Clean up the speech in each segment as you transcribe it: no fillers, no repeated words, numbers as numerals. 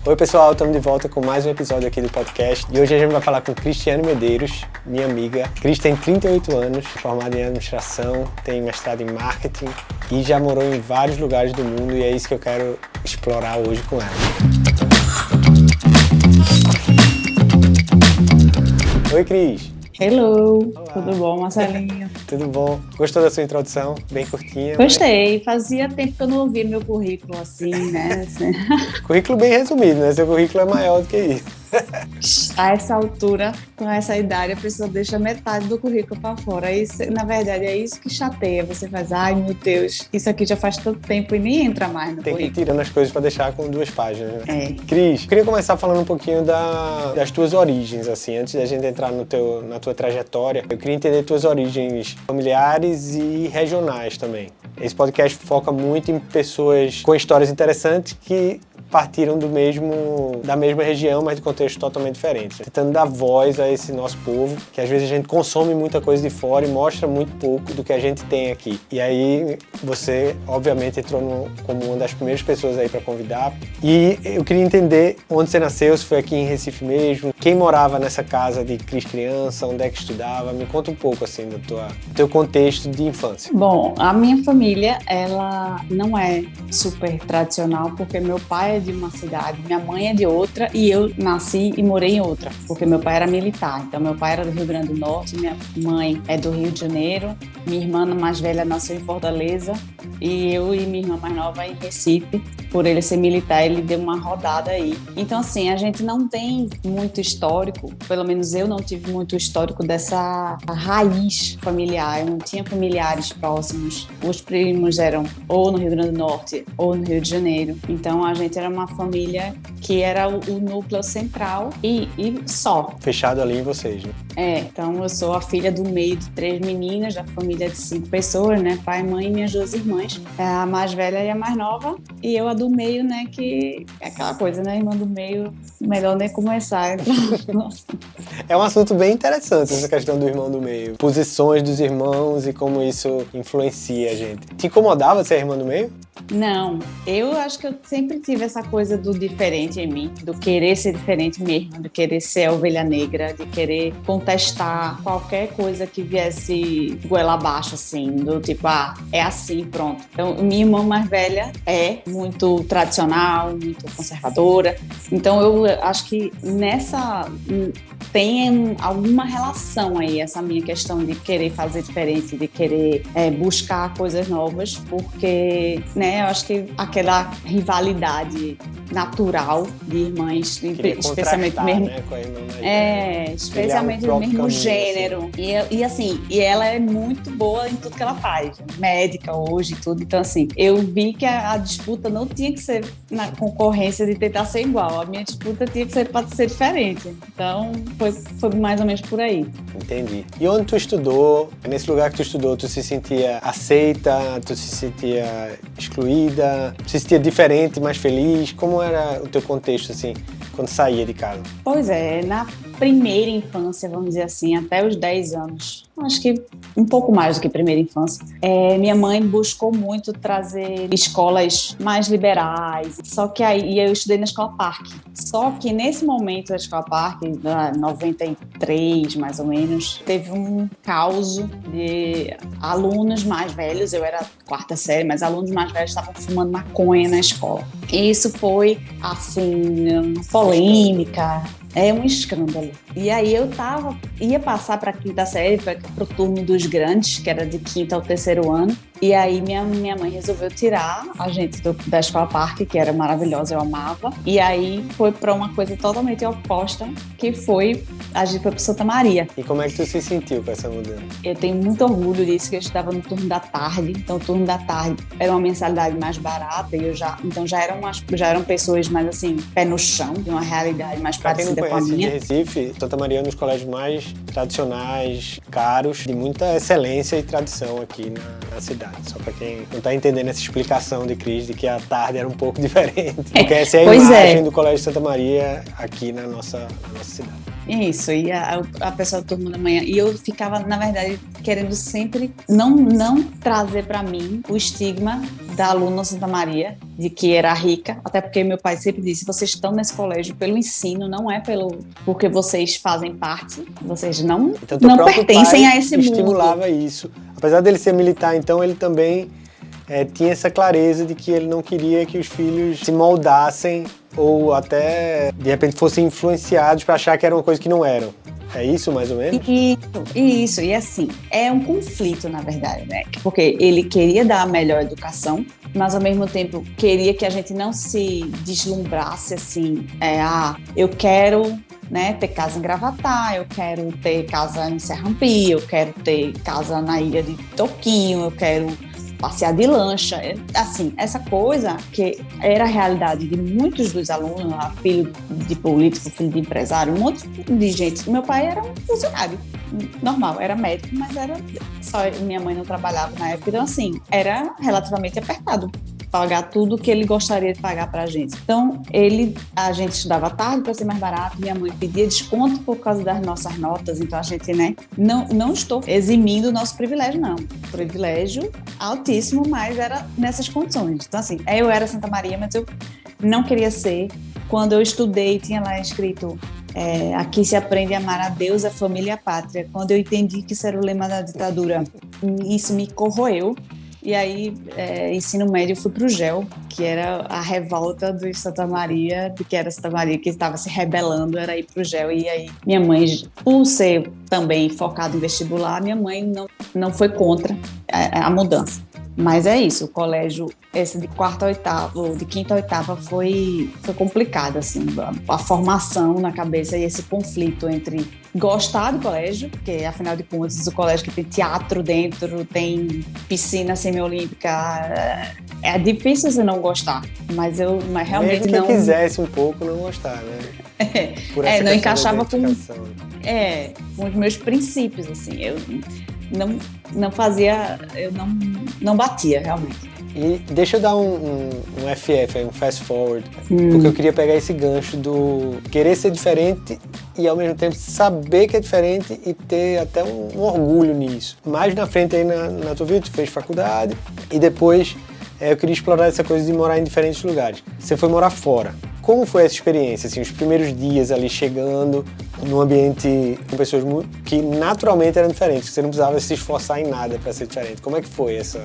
Oi pessoal, estamos de volta com mais um episódio aqui do podcast e hoje a gente vai falar com Cristiane Medeiros, minha amiga. Cris tem 38 anos, formada em administração, tem mestrado em marketing e já morou em vários lugares do mundo e é isso que eu quero explorar hoje com ela. Oi Cris. Hello, Olá. Tudo bom, Marcelinho? Tudo bom? Gostou da sua introdução? Bem curtinha. Gostei, fazia tempo que eu não ouvia meu currículo assim, né? Assim. Currículo bem resumido, né? Seu currículo é maior do que isso. A essa altura, com essa idade, a pessoa deixa metade do currículo para fora. Isso, na verdade, é isso que chateia. Você faz, ai meu Deus, isso aqui já faz tanto tempo e nem entra mais no Tem que ir currículo. tirando as coisas para deixar com 2 páginas, né? É. Cris, queria começar falando um pouquinho das tuas origens, assim, antes da gente entrar na tua trajetória. Eu queria entender tuas origens familiares e regionais também. Esse podcast foca muito em pessoas com histórias interessantes que partiram da mesma região, mas de contextos totalmente diferentes. Tentando dar voz a esse nosso povo, que às vezes a gente consome muita coisa de fora e mostra muito pouco do que a gente tem aqui. E aí você, obviamente, entrou como uma das primeiras pessoas aí para convidar. E eu queria entender onde você nasceu, se foi aqui em Recife mesmo, quem morava nessa casa de Cris criança, onde é que estudava. Me conta um pouco assim do teu contexto de infância. Bom, a minha família, ela não é super tradicional, porque meu pai é de uma cidade, minha mãe é de outra e eu nasci e morei em outra, porque meu pai era militar. Então, meu pai era do Rio Grande do Norte, minha mãe é do Rio de Janeiro, minha irmã mais velha nasceu em Fortaleza e eu e minha irmã mais nova em Recife. Por ele ser militar, ele deu uma rodada aí. Então, assim, a gente não tem muito histórico, pelo menos eu não tive muito histórico dessa raiz familiar. Eu não tinha familiares próximos. Os primos eram ou no Rio Grande do Norte ou no Rio de Janeiro. Então, a gente era uma família que era o núcleo central e só. Fechado ali em vocês, né? Então eu sou a filha do meio de 3 meninas, da família de 5 pessoas, né? Pai, mãe e minhas 2 irmãs. A mais velha e a mais nova, e eu a do meio, né? Que é aquela coisa, né? Irmã do meio, melhor nem começar. É um assunto bem interessante essa questão do irmão do meio. Posições dos irmãos e como isso influencia a gente. Te incomodava ser irmã do meio? Não, eu acho que eu sempre tive essa coisa do diferente em mim, do querer ser diferente mesmo, de querer ser a ovelha negra, de querer contestar qualquer coisa que viesse goela abaixo, assim, do tipo, é assim, pronto. Então, minha irmã mais velha é muito tradicional, muito conservadora, então eu acho que tem alguma relação aí, essa minha questão de querer fazer diferente, de querer buscar coisas novas, porque, né, eu acho que aquela rivalidade natural de irmãs, especialmente mesmo, né, com a irmã mais velha. Especialmente do mesmo gênero. Assim. E assim, ela é muito boa em tudo que ela faz, médica hoje e tudo. Então assim, eu vi que a disputa não tinha que ser na concorrência de tentar ser igual. A minha disputa tinha que ser para ser diferente. Então foi mais ou menos por aí. Entendi. E onde tu estudou? Nesse lugar que tu estudou, tu se sentia aceita? Tu se sentia excluída? Tu se sentia diferente, mais feliz? Como era o teu contexto, assim, quando saía de casa? Pois é, na primeira infância, vamos dizer assim, até os 10 anos, acho que um pouco mais do que primeira infância, minha mãe buscou muito trazer escolas mais liberais, só que aí eu estudei na Escola Parque. Só que nesse momento da Escola Parque, em 93 mais ou menos, teve um caos de alunos mais velhos, eu era 4ª série, mas alunos mais velhos estavam fumando maconha na escola. E isso foi, assim, uma polêmica. É um escândalo. E aí eu ia passar para a 5ª série, para o turno dos grandes, que era de 5º ao 3º ano. E aí minha mãe resolveu tirar a gente da Escola Parque, que era maravilhosa, eu amava. E aí foi para uma coisa totalmente oposta, que a gente foi para Santa Maria. E como é que tu se sentiu com essa mudança? Eu tenho muito orgulho disso, que eu estudava no turno da tarde. Então o turno da tarde era uma mensalidade mais barata e então já eram pessoas mais assim, pé no chão, de uma realidade mais parecida com a Conhece minha. de Recife, Santa Maria é um dos colégios mais tradicionais, caros, de muita excelência e tradição aqui na cidade. Só para quem não está entendendo essa explicação de Cris, de que a tarde era um pouco diferente. Porque essa é a imagem do Colégio Santa Maria aqui na nossa cidade. Isso, e a pessoa do turno da manhã. E eu ficava, na verdade, querendo sempre não trazer para mim o estigma da aluna Santa Maria, de que era rica, até porque meu pai sempre disse, vocês estão nesse colégio pelo ensino, não é porque vocês fazem parte, vocês não pertencem a esse mundo. Estimulava isso. Apesar dele ser militar, então, ele também tinha essa clareza de que ele não queria que os filhos se moldassem ou até, de repente, fossem influenciados para achar que era uma coisa que não eram. É isso, mais ou menos? Isso. E assim, é um conflito, na verdade, né? Porque ele queria dar a melhor educação, mas ao mesmo tempo queria que a gente não se deslumbrasse assim, eu quero, né, ter casa em Gravatá, eu quero ter casa em Serrampi, eu quero ter casa na Ilha de Toquinho, eu quero passear de lancha, assim, essa coisa que era a realidade de muitos dos alunos, filho de político, filho de empresário, um monte de gente. Meu pai era um funcionário normal, era médico, mas minha mãe não trabalhava na época, então assim, era relativamente apertado pagar tudo que ele gostaria de pagar pra gente. Então, a gente estudava à tarde para ser mais barato, minha mãe pedia desconto por causa das nossas notas, então a gente, né, não estou eximindo o nosso privilégio, não. Privilégio altíssimo, mas era nessas condições. Então, assim, eu era Santa Maria, mas eu não queria ser. Quando eu estudei, tinha lá escrito aqui se aprende a amar a Deus, a família e a pátria. Quando eu entendi que isso era o lema da ditadura, isso me corroeu. E aí, ensino médio, eu fui para o GEL, que era a revolta do Santa Maria, de que era Santa Maria que estava se rebelando, era ir para o GEL. E aí, minha mãe, por ser também focada em vestibular, minha mãe não foi contra a mudança. Mas é isso, o colégio, esse de quarta a oitava, de quinta a oitava, foi complicado, assim, a formação na cabeça e esse conflito entre gostar do colégio, porque afinal de contas o colégio que tem teatro dentro, tem piscina semiolímpica, é difícil você não gostar, mas realmente mesmo que quisesse um pouco não gostar, né? Não encaixava com os meus princípios, assim, eu não batia realmente. E deixa eu dar um FF, um fast forward, porque eu queria pegar esse gancho do querer ser diferente e ao mesmo tempo saber que é diferente e ter até um orgulho nisso. Mais na frente aí na tua vida, tu fez faculdade e depois eu queria explorar essa coisa de morar em diferentes lugares. Você foi morar fora. Como foi essa experiência, assim, os primeiros dias ali chegando num ambiente com pessoas que naturalmente eram diferentes, que você não precisava se esforçar em nada para ser diferente? Como é que foi esse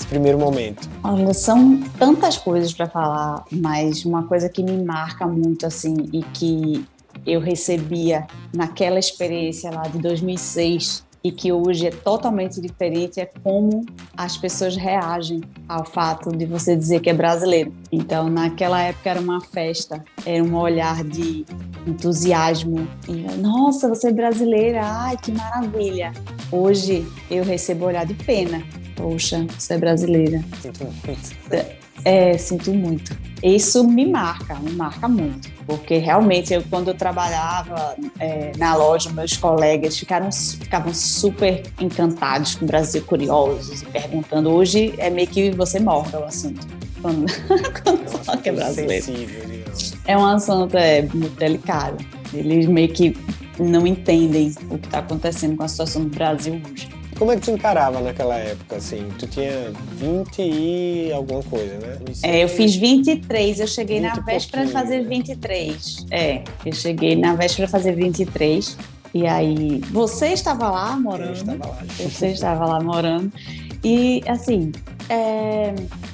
primeiro momento? Olha, são tantas coisas para falar, mas uma coisa que me marca muito, assim, e que eu recebia naquela experiência lá de 2006 e que hoje é totalmente diferente, é como as pessoas reagem ao fato de você dizer que é brasileiro. Então, naquela época era uma festa, era um olhar de entusiasmo. E, nossa, você é brasileira, ai, que maravilha. Hoje eu recebo olhar de pena. Poxa, você é brasileira. Sinto muito. Sinto muito. Isso me marca muito, porque realmente quando eu trabalhava na loja, meus colegas ficavam super encantados com o Brasil, curiosos e perguntando. Hoje é meio que você morda o assunto quando fala que é brasileiro. Sensível, digamos. É um assunto muito delicado. Eles meio que não entendem o que está acontecendo com a situação do Brasil hoje. Como é que tu encarava naquela época, assim? Tu tinha 20 e alguma coisa, né? Eu fiz 23, eu cheguei na véspera de fazer 23. Eu cheguei na véspera de fazer 23. E aí, você estava lá morando? Eu estava lá. Você estava lá morando. E, assim,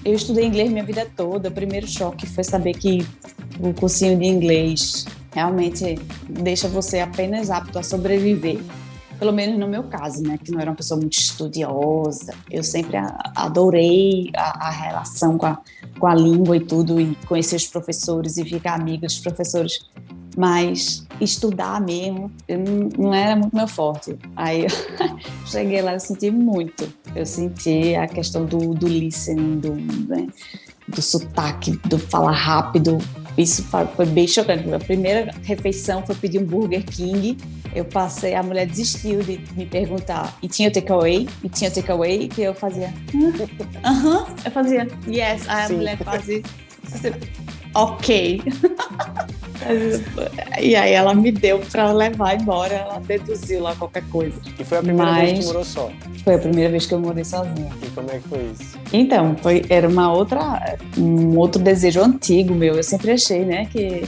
eu estudei inglês minha vida toda. O primeiro choque foi saber que o cursinho de inglês realmente deixa você apenas apto a sobreviver. Pelo menos no meu caso, né, que não era uma pessoa muito estudiosa. Eu sempre adorei a relação com a língua e tudo, e conhecer os professores e ficar amiga dos professores. Mas estudar mesmo não era muito meu forte. Aí eu cheguei lá e senti muito. Eu senti a questão do listening, do sotaque, do falar rápido. Isso foi bem chocante. A primeira refeição foi pedir um Burger King. Eu passei, a mulher desistiu de me perguntar. E tinha takeaway? E tinha takeaway? Que eu fazia... Eu fazia, yes. Aí a mulher fazia... Ok. E aí ela me deu pra levar embora. Ela deduziu lá qualquer coisa. E foi a primeira vez que tu morou só? Foi a primeira vez que eu morei sozinha. E como é que foi isso? Então, era um outro desejo antigo meu. Eu sempre achei, né, que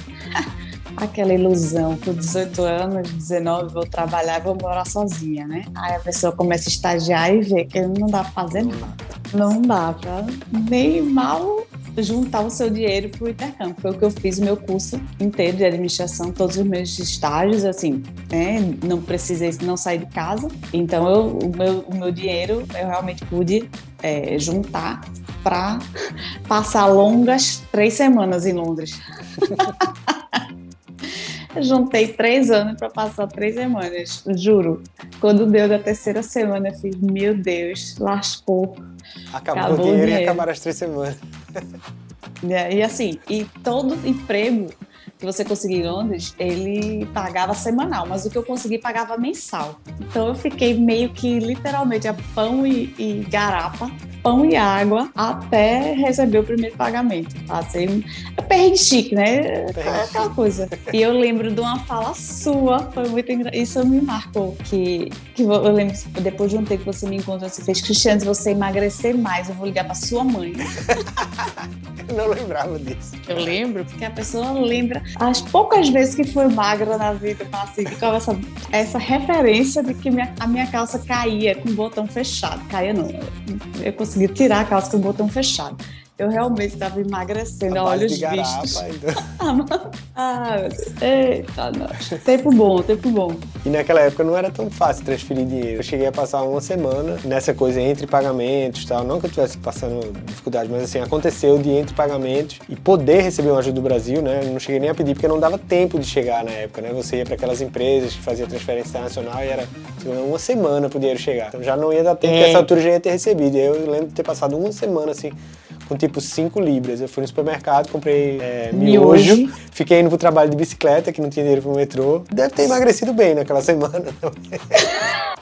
aquela ilusão, com 18 anos, 19, vou trabalhar e vou morar sozinha, né? Aí a pessoa começa a estagiar e vê que não dá pra fazer nada. Não dá pra nem mal juntar o seu dinheiro pro intercâmbio. Foi o que eu fiz o meu curso inteiro de administração, todos os meus estágios, assim, né? Não precisei não sair de casa. Então, o meu dinheiro, eu realmente pude juntar para passar longas 3 semanas em Londres. Eu juntei 3 anos para passar 3 semanas, juro. Quando deu da 3ª semana, eu fiz, meu Deus, lascou. Acabou o dinheiro e acabaram as 3 semanas. E assim, e todo emprego que você conseguia em Londres, ele pagava semanal, mas o que eu consegui pagava mensal. Então eu fiquei meio que literalmente a pão e garapa, pão e água, até receber o primeiro pagamento. Passei perrengue chique, né? Aquela coisa. E eu lembro de uma fala sua, foi muito engraçado. Isso me marcou, que eu lembro, depois de um tempo que você me encontrou, você fez, Cristiane, se você emagrecer mais, eu vou ligar pra sua mãe. Eu não lembrava disso. Eu lembro, porque a pessoa lembra as poucas vezes que foi magra na vida, assim, com essa referência de que a minha calça caía com o botão fechado. Caía não, eu consegui tirar a calça com o botão fechado. Eu realmente estava emagrecendo a olhos vistos. Eita, nossa. Tempo bom. E naquela época não era tão fácil transferir dinheiro. Eu cheguei a passar uma semana nessa coisa entre pagamentos e tal. Não que eu estivesse passando dificuldade, mas assim, aconteceu de entre pagamentos e poder receber uma ajuda do Brasil, né? Eu não cheguei nem a pedir porque não dava tempo de chegar na época, né? Você ia para aquelas empresas que faziam transferência internacional e era uma semana pro dinheiro chegar. Então já não ia dar tempo, porque essa altura já ia ter recebido. E aí eu lembro de ter passado uma semana assim, com tipo 5 libras. Eu fui no supermercado, comprei miojo, fiquei indo pro trabalho de bicicleta, que não tinha dinheiro pro metrô. Deve ter emagrecido bem naquela semana também.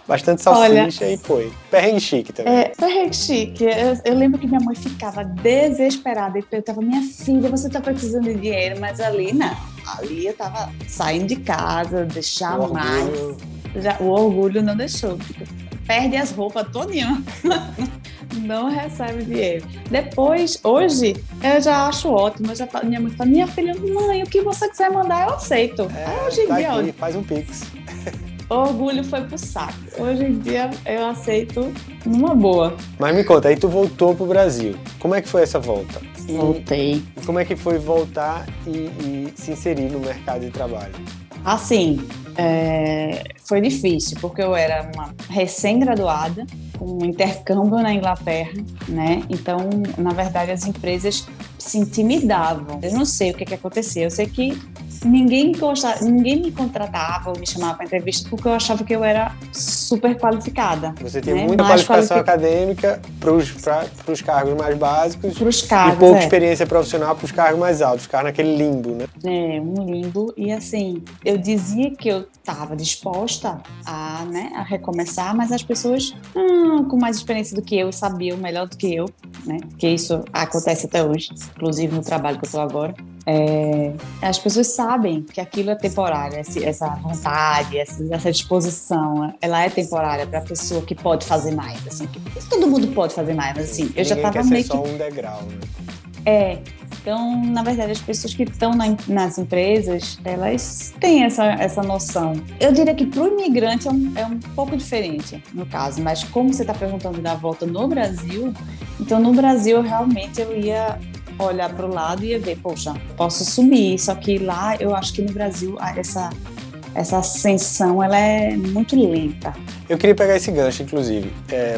Bastante salsicha. Olha, e foi. Perrengue chique também. Perrengue chique. Eu lembro que minha mãe ficava desesperada e perguntava, minha filha, você tá precisando de dinheiro? Mas ali não. Ali eu tava saindo de casa, deixar mais. O orgulho não deixou. Perde as roupas todinha. Não recebe dinheiro. Depois, hoje, eu já acho ótimo. Minha mãe fala, minha filha, mãe, o que você quiser mandar, eu aceito. Hoje em dia, aqui, faz um pix. O orgulho foi pro saco. Hoje em dia, eu aceito numa boa. Mas me conta, aí tu voltou pro Brasil. Como é que foi essa volta? Voltei. E como é que foi voltar e se inserir no mercado de trabalho? Assim, foi difícil, porque eu era uma recém-graduada, com um intercâmbio na Inglaterra, né? Então, na verdade, as empresas se intimidavam. Eu não sei o que aconteceu. Eu sei que ninguém me contratava ou me chamava para entrevista porque eu achava que eu era super qualificada. Você tinha muita qualificação acadêmica para os cargos mais básicos e pouca experiência profissional para os cargos mais altos, ficar naquele limbo, né? Um limbo. E assim, eu dizia que eu estava disposta a recomeçar, mas as pessoas com mais experiência do que eu sabiam melhor do que eu, né? Que isso acontece até hoje, inclusive no trabalho que eu estou agora. As pessoas sabem que aquilo é temporário, essa vontade, essa disposição, ela é temporária para a pessoa que pode fazer mais, assim, todo mundo pode fazer mais, mas assim, eu já estava meio que... só um degrau, né? Então, na verdade, as pessoas que estão nas empresas, elas têm essa noção. Eu diria que para o imigrante é um pouco diferente, no caso, mas como você está perguntando da volta no Brasil, então no Brasil realmente eu ia olhar para o lado e ia ver, poxa, posso subir, só que lá eu acho que no Brasil essa ascensão ela é muito lenta. Eu queria pegar esse gancho, inclusive,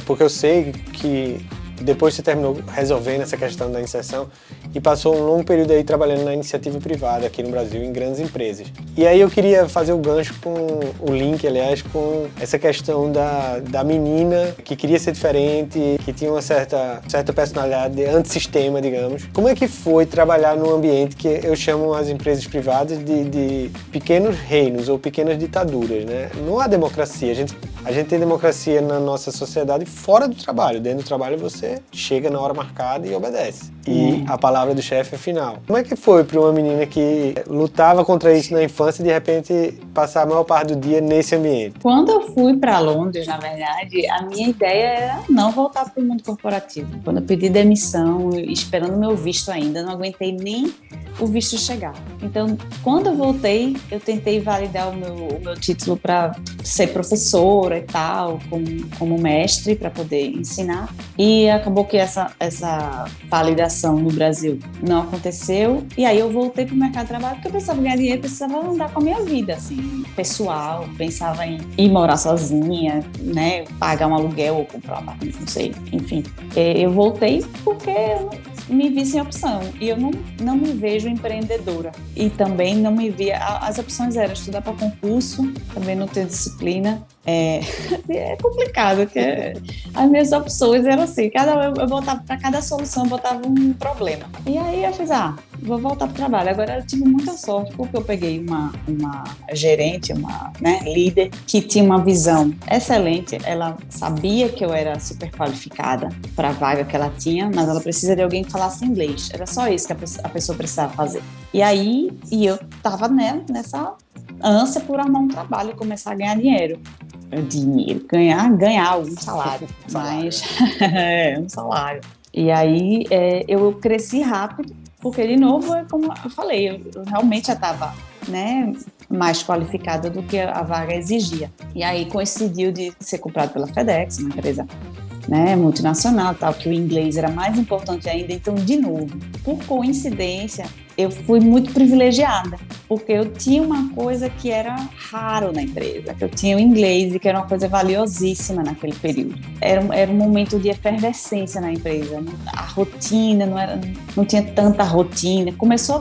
porque eu sei que Depois você terminou resolvendo essa questão da inserção e passou um longo período aí trabalhando na iniciativa privada aqui no Brasil, em grandes empresas. E aí eu queria fazer o gancho com o link, aliás, com essa questão da menina que queria ser diferente, que tinha uma certa personalidade antissistema, digamos. Como é que foi trabalhar num ambiente que eu chamo as empresas privadas de pequenos reinos ou pequenas ditaduras, né? Não há democracia. A gente tem democracia na nossa sociedade fora do trabalho. Dentro do trabalho você chega na hora marcada e obedece. E a palavra do chefe é final. Como é que foi para uma menina que lutava contra isso na infância e de repente passar a maior parte do dia nesse ambiente? Quando eu fui para Londres, na verdade, a minha ideia era não voltar para o mundo corporativo. Quando eu pedi demissão, esperando meu visto ainda, não aguentei nem o visto chegar. Então, quando eu voltei, eu tentei validar o meu título para ser professora e tal, como mestre, para poder ensinar. E acabou que essa validação no Brasil não aconteceu. E aí eu voltei para o mercado de trabalho porque eu precisava ganhar dinheiro, precisava andar com a minha vida, assim, pessoal. Pensava em ir morar sozinha, né, pagar um aluguel ou comprar um apartamento, não sei, enfim. Eu voltei porque eu me vi sem opção e eu não me vejo empreendedora e também não me via. As opções eram estudar para concurso, também não ter disciplina. É complicado, porque as minhas opções eram assim, eu botava para cada solução, eu botava um problema. E aí eu fiz, vou voltar para o trabalho. Agora eu tive muita sorte, porque eu peguei uma gerente, uma líder, que tinha uma visão excelente. Ela sabia que eu era super qualificada para a vaga que ela tinha, mas ela precisa de alguém que falasse inglês. Era só isso que a pessoa precisava fazer. E aí, eu estava nessa ânsia por arrumar um trabalho e começar a ganhar dinheiro. Ganhar algum salário, mas um salário. E aí eu cresci rápido, porque de novo, como eu falei, eu realmente já estava mais qualificada do que a vaga exigia. E aí coincidiu de ser comprado pela FedEx, uma empresa multinacional, tal, que o inglês era mais importante ainda. Então, de novo, por coincidência, eu fui muito privilegiada, porque eu tinha uma coisa que era raro na empresa, que eu tinha o inglês e que era uma coisa valiosíssima naquele período. Era um momento de efervescência na empresa, a rotina, não tinha tanta rotina.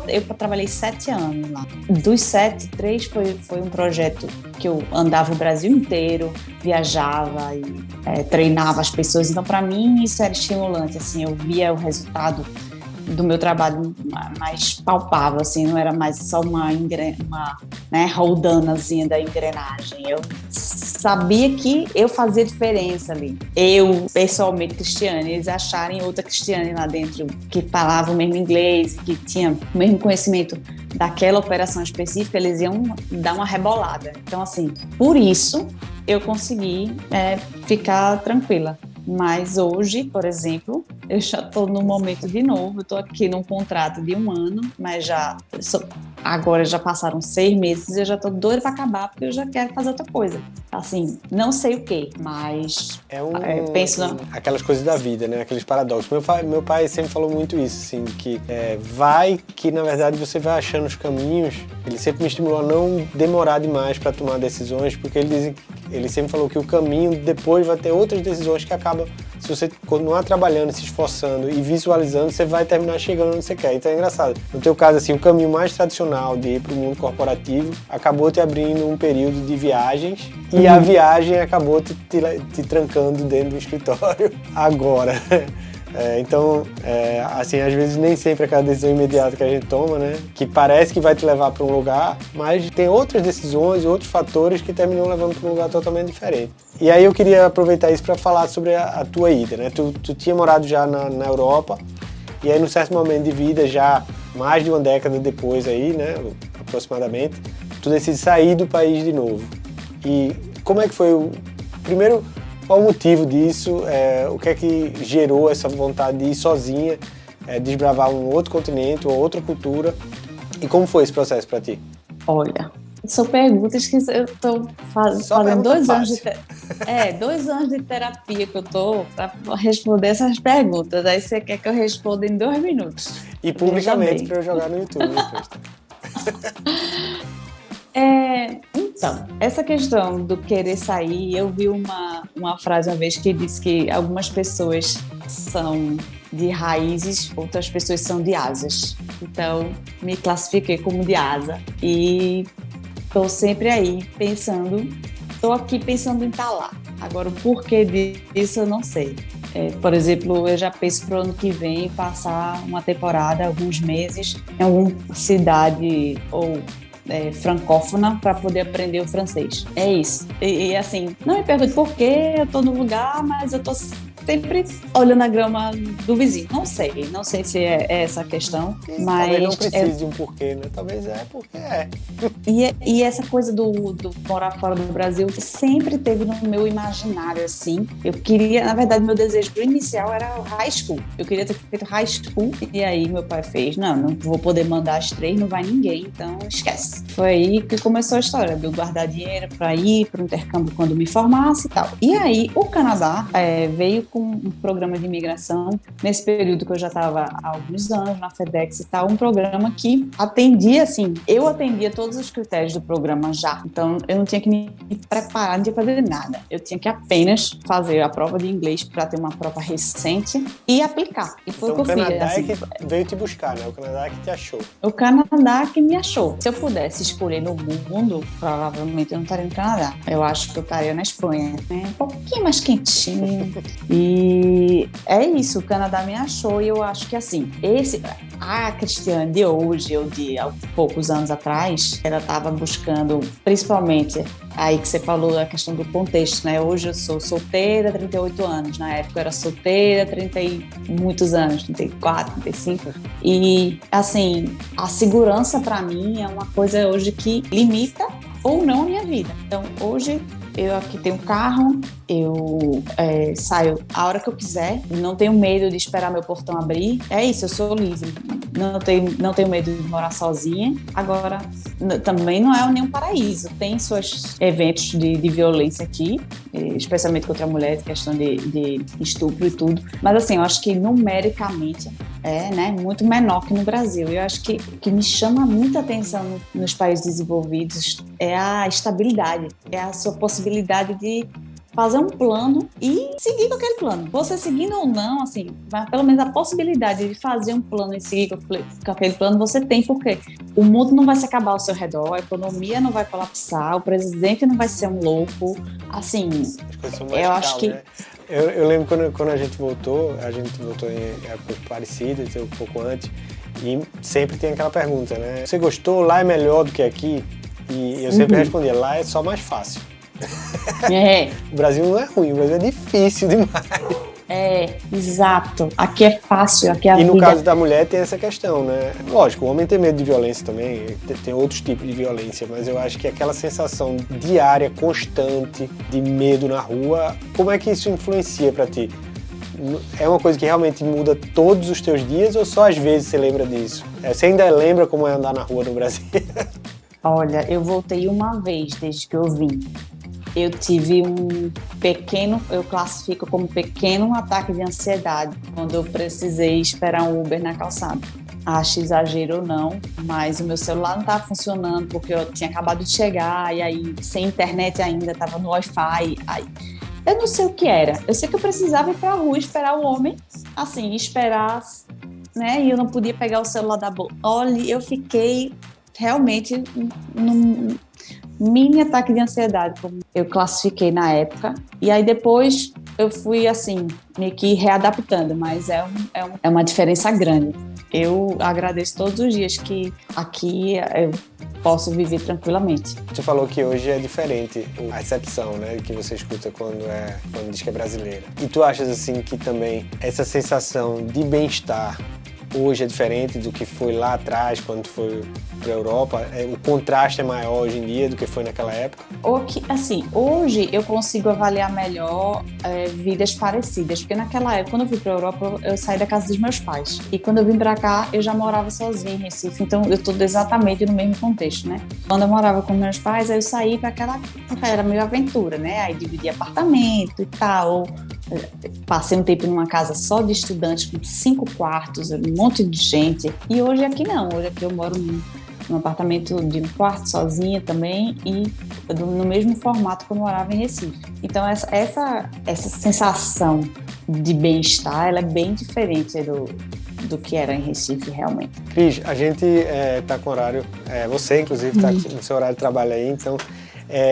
Eu trabalhei 7 anos lá. Dos 7, 3 foi um projeto que eu andava o Brasil inteiro, viajava e treinava as pessoas. Então, para mim, isso era estimulante, assim, eu via o resultado do meu trabalho mais palpável, assim, não era mais só uma roldanazinha da engrenagem. Eu sabia que eu fazia diferença ali. Eu, pessoalmente, Cristiane, eles acharem outra Cristiane lá dentro que falava o mesmo inglês, que tinha o mesmo conhecimento daquela operação específica, eles iam dar uma rebolada. Então, assim, por isso eu consegui ficar tranquila. Mas hoje, por exemplo, eu já estou no momento de novo, eu estou aqui num contrato de 1 ano, mas agora já passaram 6 meses e eu já estou doida para acabar, porque eu já quero fazer outra coisa. Assim, não sei o quê, mas penso... Aquelas coisas da vida, né? Aqueles paradoxos. Meu pai sempre falou muito isso, assim, que que na verdade você vai achando os caminhos. Ele sempre me estimulou a não demorar demais para tomar decisões, porque ele sempre falou que o caminho depois vai ter outras decisões que acabam, se você continuar trabalhando, se esforçando e visualizando, você vai terminar chegando onde você quer. Então é engraçado. No teu caso, assim, o caminho mais tradicional de ir para o mundo corporativo acabou te abrindo um período de viagens e a viagem acabou te trancando dentro do escritório agora. Então, assim, às vezes nem sempre aquela decisão imediata que a gente toma, né? Que parece que vai te levar para um lugar, mas tem outras decisões e outros fatores que terminam levando para um lugar totalmente diferente. E aí eu queria aproveitar isso para falar sobre a tua ida, né? Tu tinha morado já na Europa e aí, num certo momento de vida, já mais de 1 década depois aí, né? Aproximadamente, tu decide sair do país de novo. E como é que foi primeiro, qual o motivo disso? O que é que gerou essa vontade de ir sozinha, desbravar um outro continente ou outra cultura? E como foi esse processo para ti? Olha, são perguntas que eu estou fazendo 2 anos de 2 anos de terapia que eu estou para responder essas perguntas. Aí você quer que eu responda em 2 minutos? E publicamente para eu jogar no YouTube depois. Então, essa questão do querer sair, eu vi uma frase uma vez que disse que algumas pessoas são de raízes, outras pessoas são de asas. Então, me classifiquei como de asa e estou sempre aí pensando, estou aqui pensando em estar lá. Agora, o porquê disso eu não sei. Por exemplo, eu já penso para o ano que vem passar uma temporada, alguns meses, em alguma cidade ou francófona para poder aprender o francês. É isso. E assim, não me pergunte por quê, eu estou no lugar, mas eu estou sempre olhando a grama do vizinho. Não sei se é essa a questão, mas... Talvez não precise de um porquê, né? Talvez porque é. E essa coisa do morar fora do Brasil sempre teve no meu imaginário, assim. Eu queria, na verdade, meu desejo inicial era o high school. Eu queria ter feito high school, e aí meu pai fez, não vou poder mandar as 3, não vai ninguém, então esquece. Foi aí que começou a história de eu guardar dinheiro para ir para o intercâmbio quando me formasse e tal. E aí o Canadá veio com um programa de imigração, nesse período que eu já estava há alguns anos na FedEx e tal, um programa que atendia, assim, eu atendia todos os critérios do programa já, então eu não tinha que me preparar, não tinha que fazer nada, eu tinha que apenas fazer a prova de inglês para ter uma prova recente e aplicar, e foi então, o que eu fiz. O Canadá assim, é que veio te buscar, né? O Canadá é que te achou. O Canadá que me achou. Se eu pudesse escolher no mundo, provavelmente eu não estaria no Canadá. Eu acho que eu estaria na Espanha, né? Um pouquinho mais quentinho. E é isso, o Canadá me achou e eu acho que assim, a Cristiane de hoje, ou de há poucos anos atrás, ela estava buscando, principalmente, aí que você falou a questão do contexto, né? Hoje eu sou solteira, 38 anos. Na época eu era solteira, 30 e muitos anos, 34, 35. E, assim, a segurança para mim é uma coisa hoje que limita ou não a minha vida. Então, hoje eu aqui tenho um carro, eu saio a hora que eu quiser, não tenho medo de esperar meu portão abrir. É isso, eu sou livre. Não tenho medo de morar sozinha. Agora, também não é nenhum paraíso. Tem seus eventos de violência aqui, especialmente contra a mulher, questão de estupro e tudo. Mas assim, eu acho que numericamente né, muito menor que no Brasil. Eu acho que o que me chama muita atenção nos países desenvolvidos é a estabilidade, é a sua possibilidade de fazer um plano e seguir com aquele plano. Você seguindo ou não, assim, mas pelo menos a possibilidade de fazer um plano e seguir com aquele plano você tem, porque o mundo não vai se acabar ao seu redor, a economia não vai colapsar, o presidente não vai ser um louco, assim, eu acho que... Né? Eu lembro quando a gente voltou em épocas parecidas, um pouco antes, e sempre tem aquela pergunta, né? Você gostou? Lá é melhor do que aqui? E eu sempre respondia, lá é só mais fácil. O Brasil não é ruim, o Brasil é difícil demais. Exato. Aqui é fácil, aqui é a vida. E no caso da mulher tem essa questão, né? Lógico, o homem tem medo de violência também, tem outros tipos de violência, mas eu acho que aquela sensação diária, constante, de medo na rua, como é que isso influencia pra ti? É uma coisa que realmente muda todos os teus dias ou só às vezes você lembra disso? Você ainda lembra como é andar na rua no Brasil? Olha, eu voltei uma vez desde que eu vim. Eu tive eu classifico como pequeno ataque de ansiedade, quando eu precisei esperar um Uber na calçada. Acho exagero ou não, mas o meu celular não estava funcionando porque eu tinha acabado de chegar e aí sem internet ainda, estava no Wi-Fi. Aí, eu não sei o que era. Eu sei que eu precisava ir para a rua esperar o homem, assim, esperar, né? E eu não podia pegar o celular da boca. Olha, eu fiquei realmente num mini ataque de ansiedade, como eu classifiquei na época. E aí depois eu fui, assim, meio que readaptando, mas é uma diferença grande. Eu agradeço todos os dias que aqui eu posso viver tranquilamente. Você falou que hoje é diferente a recepção, né, que você escuta quando diz que é brasileira. E tu achas, assim, que também essa sensação de bem-estar hoje é diferente do que foi lá atrás, quando foi para a Europa? O contraste é maior hoje em dia do que foi naquela época? Assim, hoje eu consigo avaliar melhor vidas parecidas, porque naquela época, quando eu fui para a Europa, eu saí da casa dos meus pais. E quando eu vim para cá, eu já morava sozinha em Recife, então eu estou exatamente no mesmo contexto, né? Quando eu morava com meus pais, aí eu saí para era meio aventura, né? Aí dividi apartamento e tal. Passei um tempo numa casa só de estudantes, com 5 quartos, um monte de gente. E hoje aqui não, hoje aqui eu moro num apartamento de um quarto sozinha também e no mesmo formato que eu morava em Recife. Então essa sensação de bem-estar, ela é bem diferente do que era em Recife, realmente. Cris, a gente está com horário, você inclusive está no seu horário de trabalho aí, então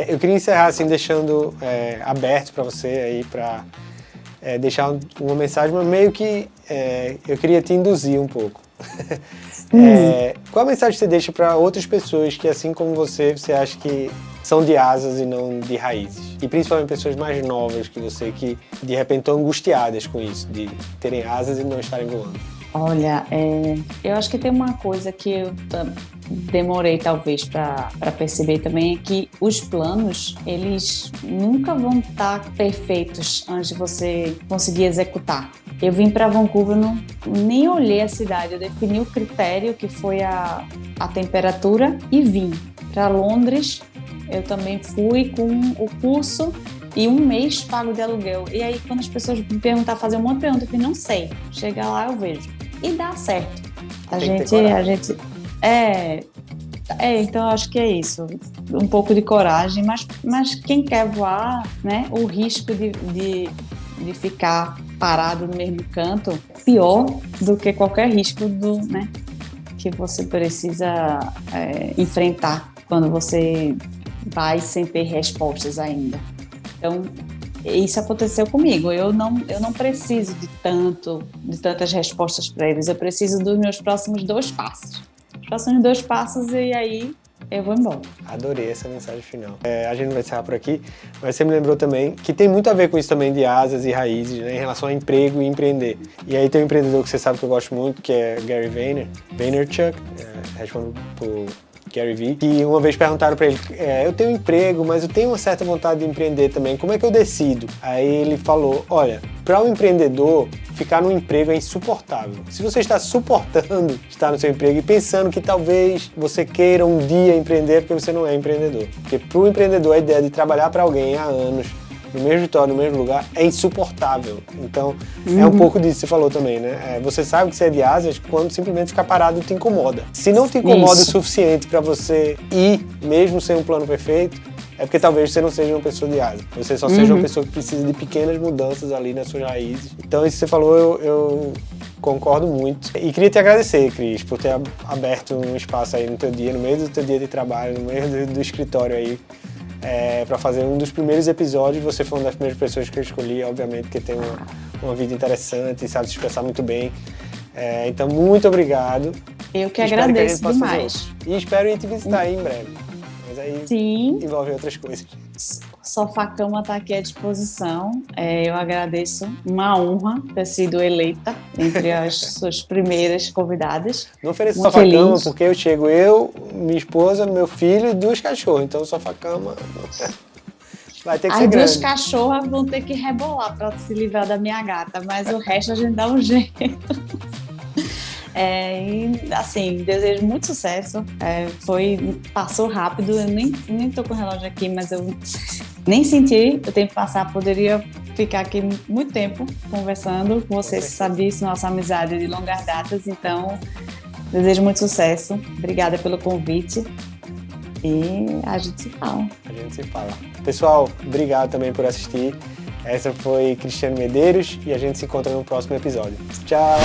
eu queria encerrar assim deixando aberto para você aí para deixar uma mensagem, mas meio que eu queria te induzir um pouco. Qual a mensagem você deixa para outras pessoas que, assim como você acha que são de asas e não de raízes? E principalmente pessoas mais novas que você, que de repente estão angustiadas com isso, de terem asas e não estarem voando. Olha, eu acho que tem uma coisa que eu demorei talvez para perceber também, é que os planos, eles nunca vão estar perfeitos antes de você conseguir executar. Eu vim para Vancouver, nem olhei a cidade, eu defini o critério, que foi a temperatura, e vim. Para Londres, eu também fui com o curso e 1 mês pago de aluguel. E aí, quando as pessoas me perguntam, fazer um monte de perguntas, eu falei, não sei. Chega lá, eu vejo. E dá certo. A gente então eu acho que é isso. Um pouco de coragem, mas quem quer voar, né? O risco de ficar parado no mesmo canto, pior do que qualquer risco que você precisa enfrentar quando você vai sem ter respostas ainda. Então, isso aconteceu comigo. Eu não preciso de tantas respostas para eles. Eu preciso dos meus próximos 2 passos. Os próximos 2 passos e aí eu vou embora. Adorei essa mensagem final. A gente não vai encerrar por aqui, mas você me lembrou também que tem muito a ver com isso também de asas e raízes, né, em relação a emprego e empreender. E aí tem um empreendedor que você sabe que eu gosto muito, que é Gary Vaynerchuk, respondo por Gary Vee, que uma vez perguntaram para ele, eu tenho um emprego, mas eu tenho uma certa vontade de empreender também, como é que eu decido? Aí ele falou, olha, para um empreendedor, ficar num emprego é insuportável. Se você está suportando estar no seu emprego e pensando que talvez você queira um dia empreender, porque você não é empreendedor. Porque para o empreendedor a ideia de trabalhar para alguém há anos, no mesmo escritório, no mesmo lugar, é insuportável. Então, é um pouco disso que você falou também, né? Você sabe que você é de asas quando simplesmente ficar parado te incomoda. Se não te incomoda o suficiente para você ir, mesmo sem um plano perfeito, é porque talvez você não seja uma pessoa de asas. Você só seja uma pessoa que precisa de pequenas mudanças ali nas suas raízes. Então, isso que você falou, eu concordo muito. E queria te agradecer, Cris, por ter aberto um espaço aí no teu dia, no meio do teu dia de trabalho, no meio do escritório aí, para fazer um dos primeiros episódios. Você foi uma das primeiras pessoas que eu escolhi, obviamente, porque tem uma vida interessante e sabe se expressar muito bem. Então, muito obrigado. Eu que agradeço demais. E espero ir te visitar aí em breve. Mas aí Sim. envolve outras coisas. Sofá Cama está aqui à disposição. Eu agradeço, uma honra ter sido eleita entre as suas primeiras convidadas. Não ofereço Sofá Cama porque eu chego minha esposa, meu filho e 2 cachorros. Então Sofá Cama vai ter que ser grande. As 2 cachorras vão ter que rebolar para se livrar da minha gata, mas o resto a gente dá um jeito. E assim, desejo muito sucesso. Passou rápido, eu nem tô com o relógio aqui, mas eu nem senti o tempo passar. Poderia ficar aqui muito tempo conversando com você, sabe disso, nossa amizade de longas datas. Então, desejo muito sucesso. Obrigada pelo convite e a gente se fala. Pessoal, obrigado também por assistir. Essa foi Cristiane Medeiros e a gente se encontra no próximo episódio. Tchau!